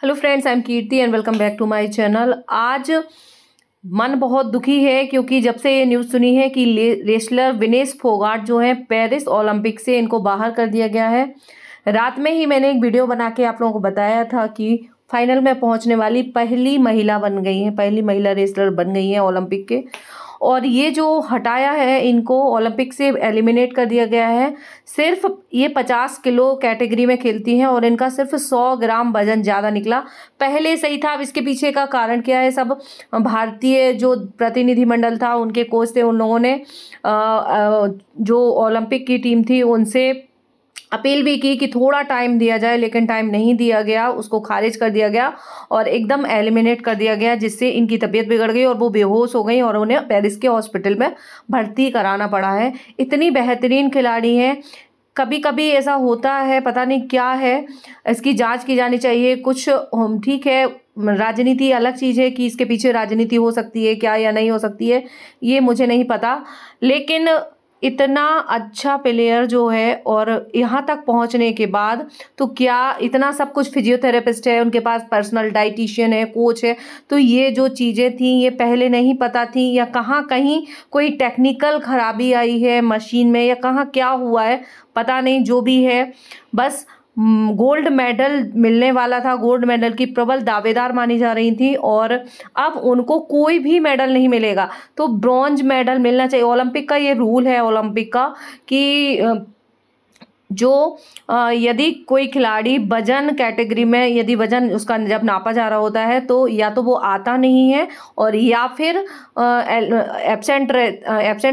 Hello friends, I am Kirti and welcome back to my channel. आज मन बहुत दुखी है क्योंकि जब से ये न्यूज़ सुनी है कि रेसलर विनेश फोगाट जो है पेरिस ओलंपिक से इनको बाहर कर दिया गया है। रात में ही मैंने एक वीडियो बना के आप लोगों को बताया था कि फाइनल में पहुंचने वाली पहली महिला बन गई हैं, पहली महिला रेसलर बन गई हैं ओलंपिक के। और ये जो हटाया है, इनको ओलंपिक से एलिमिनेट कर दिया गया है। सिर्फ ये 50 किलो कैटेगरी में खेलती हैं और इनका सिर्फ 100 ग्राम वजन ज़्यादा निकला। पहले सही था, अब इसके पीछे का कारण क्या है? सब भारतीय जो प्रतिनिधिमंडल था, उनके कोच थे, उन लोगों ने जो ओलंपिक की टीम थी उनसे अपील भी की कि थोड़ा टाइम दिया जाए, लेकिन टाइम नहीं दिया गया, उसको खारिज कर दिया गया और एकदम एलिमिनेट कर दिया गया, जिससे इनकी तबीयत बिगड़ गई और वो बेहोश हो गई और उन्हें पेरिस के हॉस्पिटल में भर्ती कराना पड़ा है। इतनी बेहतरीन खिलाड़ी हैं। कभी कभी ऐसा होता है, पता नहीं क्या है, इसकी जांच की जानी चाहिए। कुछ ठीक है, राजनीति अलग चीज़ है कि इसके पीछे राजनीति हो सकती है क्या या नहीं हो सकती है, ये मुझे नहीं पता। लेकिन इतना अच्छा प्लेयर जो है और यहाँ तक पहुँचने के बाद तो क्या इतना सब कुछ, फिजियोथेरेपिस्ट है उनके पास, पर्सनल डाइटिशियन है, कोच है, तो ये जो चीज़ें थी ये पहले नहीं पता थी या कहाँ कहीं कोई टेक्निकल खराबी आई है मशीन में या कहाँ क्या हुआ है, पता नहीं। जो भी है, बस गोल्ड मेडल मिलने वाला था, गोल्ड मेडल की प्रबल दावेदार मानी जा रही थी और अब उनको कोई भी मेडल नहीं मिलेगा, तो ब्रॉन्ज मेडल मिलना चाहिए। ओलंपिक का ये रूल है ओलंपिक का कि जो यदि कोई खिलाड़ी वजन कैटेगरी में, यदि वजन उसका जब नापा जा रहा होता है तो या तो वो आता नहीं है और या फिर एब्सेंट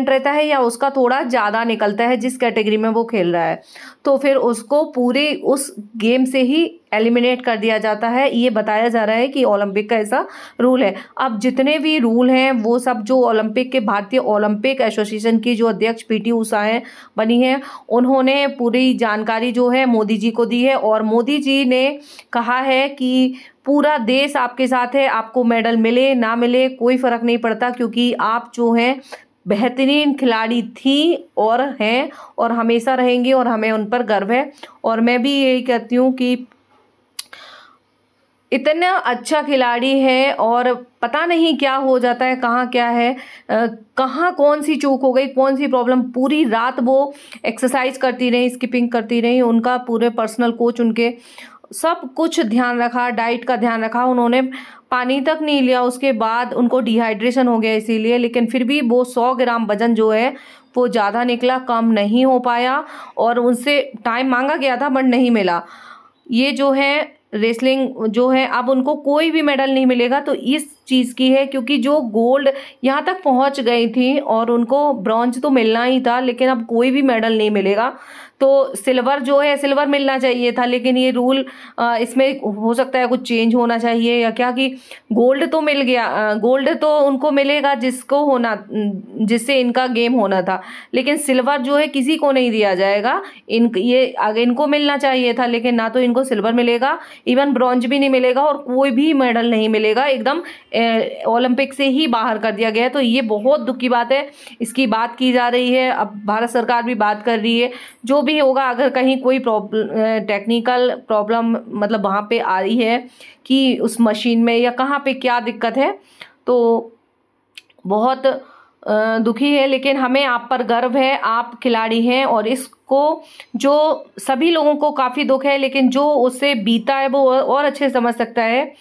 रहता है या उसका थोड़ा ज़्यादा निकलता है जिस कैटेगरी में वो खेल रहा है, तो फिर उसको पूरे उस गेम से ही एलिमिनेट कर दिया जाता है। ये बताया जा रहा है कि ओलंपिक का ऐसा रूल है। अब जितने भी रूल हैं वो सब जो ओलंपिक के, भारतीय ओलंपिक एसोसिएशन की जो अध्यक्ष पीटी उषा हैं बनी हैं, उन्होंने पूरी जानकारी जो है मोदी जी को दी है और मोदी जी ने कहा है कि पूरा देश आपके साथ है, आपको मेडल मिले ना मिले कोई फ़र्क नहीं पड़ता, क्योंकि आप जो हैं बेहतरीन खिलाड़ी थी और हैं और हमेशा रहेंगी और हमें उन पर गर्व है। और मैं भी यही कहती हूँ कि इतना अच्छा खिलाड़ी है और पता नहीं क्या हो जाता है, कहाँ क्या है, कहाँ कौन सी चूक हो गई, कौन सी प्रॉब्लम। पूरी रात वो एक्सरसाइज करती रही, स्किपिंग करती रही, उनका पूरे पर्सनल कोच उनके सब कुछ ध्यान रखा, डाइट का ध्यान रखा, उन्होंने पानी तक नहीं लिया, उसके बाद उनको डिहाइड्रेशन हो गया इसीलिए, लेकिन फिर भी वो 100 ग्राम वजन जो है वो ज़्यादा निकला, कम नहीं हो पाया और उनसे टाइम मांगा गया था बट नहीं मिला। ये जो है रेसलिंग जो है, अब उनको कोई भी मेडल नहीं मिलेगा, तो इस चीज़ की है क्योंकि जो गोल्ड यहाँ तक पहुँच गई थी और उनको ब्रॉन्ज तो मिलना ही था, लेकिन अब कोई भी मेडल नहीं मिलेगा। तो सिल्वर जो है, सिल्वर मिलना चाहिए था, लेकिन ये रूल इसमें हो सकता है कुछ चेंज होना चाहिए या क्या, कि गोल्ड तो मिल गया, गोल्ड तो उनको मिलेगा जिसको होना, जिससे इनका गेम होना था, लेकिन सिल्वर जो है किसी को नहीं दिया जाएगा। ये आगे इनको मिलना चाहिए था, लेकिन ना तो इनको सिल्वर मिलेगा, इवन ब्रॉन्ज भी नहीं मिलेगा और कोई भी मेडल नहीं मिलेगा, एकदम ओलंपिक से ही बाहर कर दिया गया है। तो ये बहुत दुख की बात है, इसकी बात की जा रही है, अब भारत सरकार भी बात कर रही है। जो भी होगा, अगर कहीं कोई टेक्निकल प्रॉब्लम मतलब वहाँ पे आ रही है कि उस मशीन में या कहाँ पे क्या दिक्कत है, तो बहुत दुखी है, लेकिन हमें आप पर गर्व है, आप खिलाड़ी हैं और इसको जो सभी लोगों को काफ़ी दुख है, लेकिन जो उससे बीता है वो और अच्छे समझ सकता है।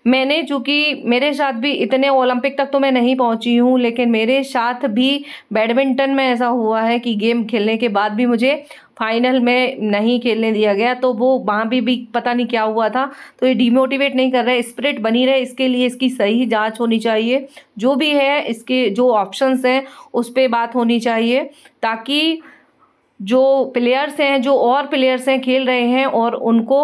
मैंने, चूँकि मेरे साथ भी इतने ओलंपिक तक तो मैं नहीं पहुंची हूं, लेकिन मेरे साथ भी बैडमिंटन में ऐसा हुआ है कि गेम खेलने के बाद भी मुझे फाइनल में नहीं खेलने दिया गया, तो वो वहाँ भी पता नहीं क्या हुआ था। तो ये डिमोटिवेट नहीं कर रहा है, स्पिरिट बनी रहे, इसके लिए इसकी सही जांच होनी चाहिए। जो भी है, इसके जो ऑप्शंस हैं उस पर बात होनी चाहिए, ताकि जो प्लेयर्स हैं, जो और प्लेयर्स हैं खेल रहे हैं और उनको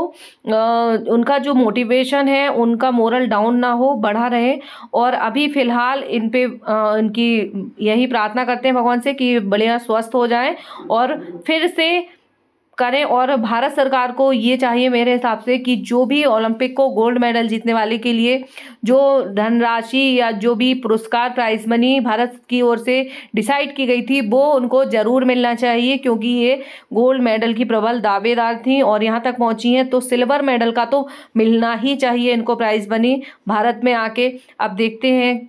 उनका जो मोटिवेशन है, उनका मोरल डाउन ना हो, बढ़ा रहे। और अभी फ़िलहाल इन पे इनकी यही प्रार्थना करते हैं भगवान से कि बढ़िया स्वस्थ हो जाएं और फिर से करें। और भारत सरकार को ये चाहिए मेरे हिसाब से कि जो भी ओलंपिक को गोल्ड मेडल जीतने वाले के लिए जो धनराशि या जो भी पुरस्कार प्राइज मनी भारत की ओर से डिसाइड की गई थी वो उनको ज़रूर मिलना चाहिए, क्योंकि ये गोल्ड मेडल की प्रबल दावेदार थी और यहाँ तक पहुँची हैं, तो सिल्वर मेडल का तो मिलना ही चाहिए इनको प्राइज मनी भारत में आके। अब देखते हैं